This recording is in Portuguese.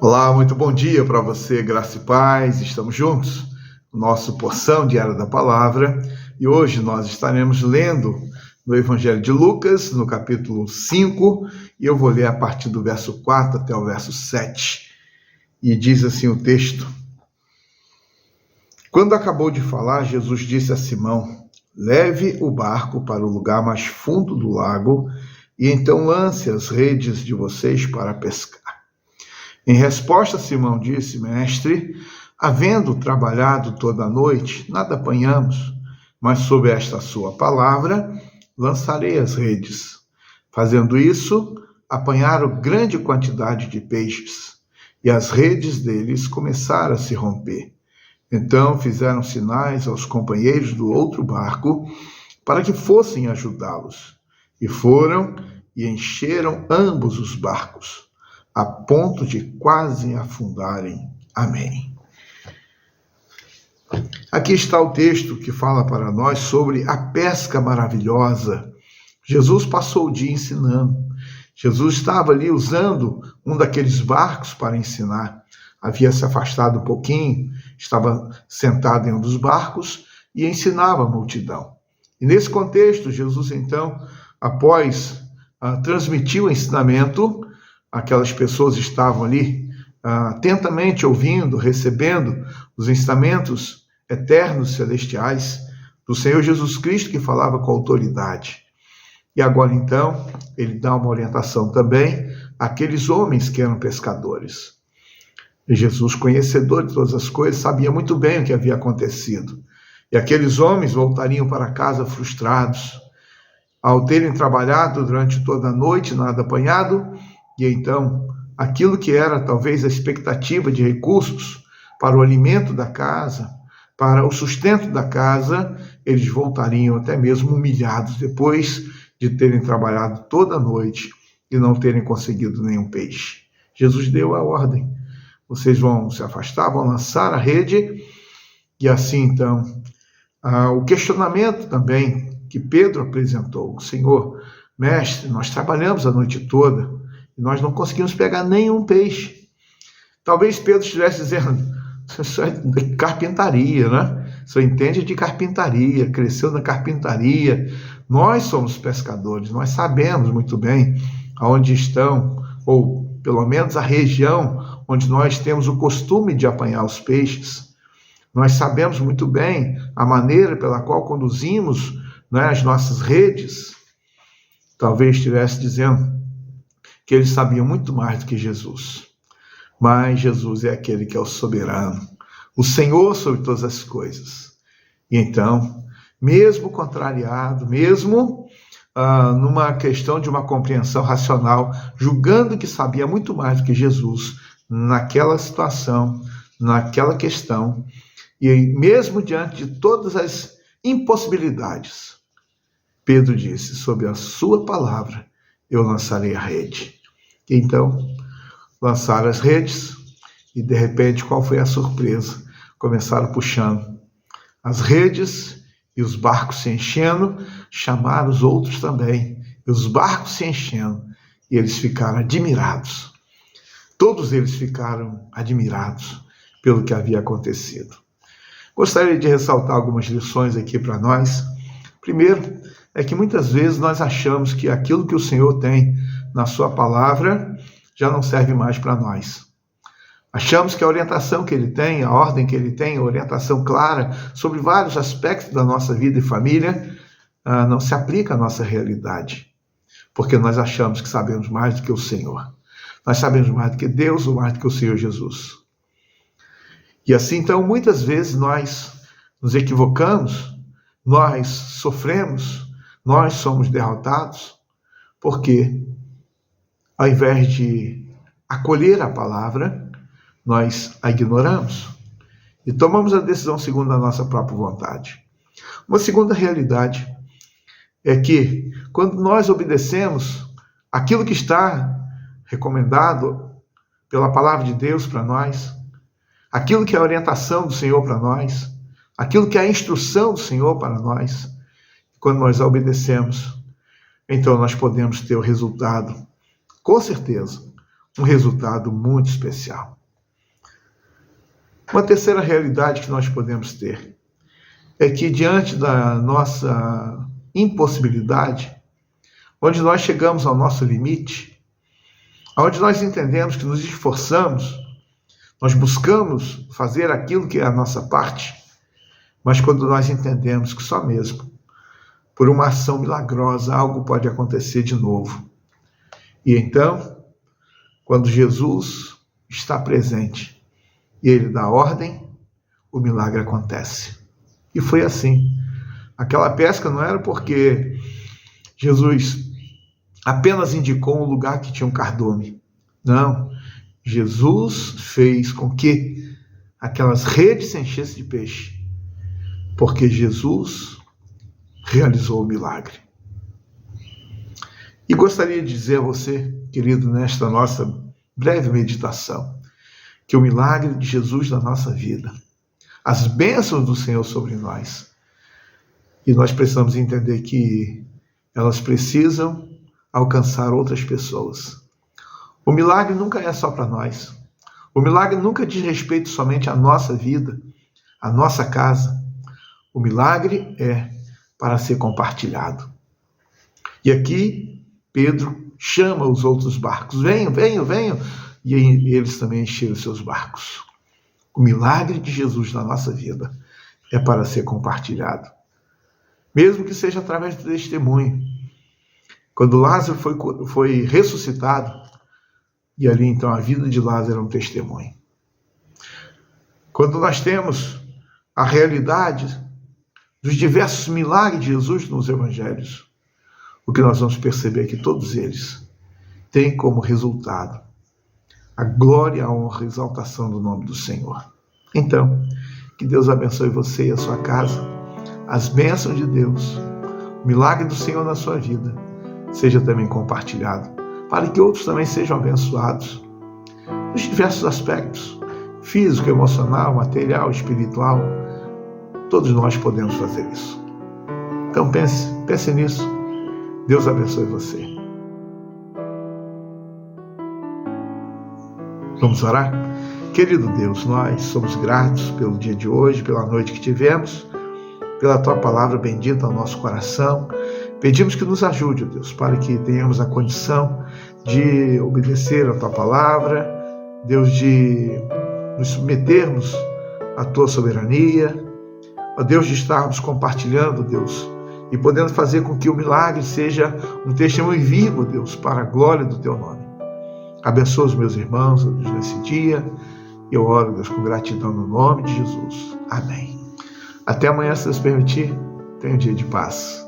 Olá, muito bom dia para você, graça e paz. Estamos juntos no nosso Porção Diária da Palavra e hoje nós estaremos lendo no Evangelho de Lucas, no capítulo 5, e eu vou ler a partir do verso 4 até o verso 7. E diz assim o texto: Quando acabou de falar, Jesus disse a Simão: leve o barco para o lugar mais fundo do lago e então lance as redes de vocês para pescar. Em resposta, Simão disse: Mestre, havendo trabalhado toda a noite, nada apanhamos, mas sob esta sua palavra lançarei as redes. Fazendo isso, apanharam grande quantidade de peixes, e as redes deles começaram a se romper. Então fizeram sinais aos companheiros do outro barco para que fossem ajudá-los. E foram e encheram ambos os barcos, a ponto de quase afundarem. Amém. Aqui está o texto que fala para nós sobre a pesca maravilhosa. Jesus passou o dia ensinando. Jesus estava ali usando um daqueles barcos para ensinar. Havia se afastado um pouquinho, estava sentado em um dos barcos e ensinava a multidão. E nesse contexto, Jesus então, após transmitir o ensinamento, aquelas pessoas estavam ali atentamente ouvindo, recebendo os ensinamentos eternos celestiais do Senhor Jesus Cristo, que falava com autoridade. E agora então, ele dá uma orientação também àqueles homens que eram pescadores. E Jesus, conhecedor de todas as coisas, sabia muito bem o que havia acontecido. E aqueles homens voltariam para casa frustrados, ao terem trabalhado durante toda a noite, nada apanhado. E então, aquilo que era talvez a expectativa de recursos para o alimento da casa, para o sustento da casa, eles voltariam até mesmo humilhados depois de terem trabalhado toda a noite e não terem conseguido nenhum peixe. Jesus deu a ordem: vocês vão se afastar, vão lançar a rede. E assim então, o questionamento também que Pedro apresentou: Senhor, mestre, nós trabalhamos a noite toda, nós não conseguimos pegar nenhum peixe. Talvez Pedro estivesse dizendo: isso é de carpintaria, né? Você entende de carpintaria, cresceu na carpintaria. Nós somos pescadores, nós sabemos muito bem aonde estão, ou pelo menos a região onde nós temos o costume de apanhar os peixes. Nós sabemos muito bem a maneira pela qual conduzimos, né, as nossas redes. Talvez estivesse dizendo que eles sabiam muito mais do que Jesus. Mas Jesus é aquele que é o soberano, o Senhor sobre todas as coisas. E então, mesmo contrariado, mesmo numa questão de uma compreensão racional, julgando que sabia muito mais do que Jesus naquela situação, naquela questão, e mesmo diante de todas as impossibilidades, Pedro disse: sob a sua palavra eu lançarei a rede. Então, lançaram as redes e, de repente, qual foi a surpresa? Começaram puxando as redes e os barcos se enchendo, chamaram os outros também, e os barcos se enchendo, e eles ficaram admirados. Todos eles ficaram admirados pelo que havia acontecido. Gostaria de ressaltar algumas lições aqui para nós. Primeiro, é que muitas vezes nós achamos que aquilo que o Senhor tem na sua palavra já não serve mais para nós. Achamos que a orientação que ele tem, a ordem que ele tem, a orientação clara sobre vários aspectos da nossa vida e família, não se aplica à nossa realidade. Porque nós achamos que sabemos mais do que o Senhor. Nós sabemos mais do que Deus ou mais do que o Senhor Jesus. E assim, então, muitas vezes nós nos equivocamos, nós sofremos, nós somos derrotados, porque ao invés de acolher a palavra, nós a ignoramos e tomamos a decisão segundo a nossa própria vontade. Uma segunda realidade é que, quando nós obedecemos aquilo que está recomendado pela palavra de Deus para nós, aquilo que é a orientação do Senhor para nós, aquilo que é a instrução do Senhor para nós, quando nós a obedecemos, então nós podemos ter o resultado, com certeza, um resultado muito especial. Uma terceira realidade que nós podemos ter é que diante da nossa impossibilidade, onde nós chegamos ao nosso limite, onde nós entendemos que nos esforçamos, nós buscamos fazer aquilo que é a nossa parte, mas quando nós entendemos que só mesmo por uma ação milagrosa algo pode acontecer de novo. E então, quando Jesus está presente e ele dá ordem, o milagre acontece. E foi assim. Aquela pesca não era porque Jesus apenas indicou um lugar que tinha um cardume. Não. Jesus fez com que aquelas redes se enchessem de peixe, porque Jesus realizou o milagre. E gostaria de dizer a você, querido, nesta nossa breve meditação, que o milagre de Jesus na nossa vida, as bênçãos do Senhor sobre nós, e nós precisamos entender que elas precisam alcançar outras pessoas. O milagre nunca é só para nós. O milagre nunca diz respeito somente à nossa vida, à nossa casa. O milagre é para ser compartilhado. E aqui Pedro chama os outros barcos. Venham, venham, venham. E eles também encheram seus barcos. O milagre de Jesus na nossa vida é para ser compartilhado. Mesmo que seja através do testemunho. Quando Lázaro foi ressuscitado, e ali então a vida de Lázaro é um testemunho. Quando nós temos a realidade dos diversos milagres de Jesus nos evangelhos, o que nós vamos perceber é que todos eles têm como resultado a glória, a honra e a exaltação do nome do Senhor. Então, que Deus abençoe você e a sua casa, as bênçãos de Deus, o milagre do Senhor na sua vida, seja também compartilhado, para que outros também sejam abençoados nos diversos aspectos, físico, emocional, material, espiritual. Todos nós podemos fazer isso. Então pense nisso. Deus abençoe você. Vamos orar? Querido Deus, nós somos gratos pelo dia de hoje, pela noite que tivemos, pela Tua palavra bendita ao nosso coração. Pedimos que nos ajude, Deus, para que tenhamos a condição de obedecer a Tua palavra, Deus, de nos submetermos à Tua soberania, ó Deus, de estarmos compartilhando, Deus, e podendo fazer com que o milagre seja um testemunho vivo, Deus, para a glória do Teu nome. Abençoa os meus irmãos nesse dia. Eu oro, Deus, com gratidão no nome de Jesus. Amém. Até amanhã, se Deus permitir. Tenha um dia de paz.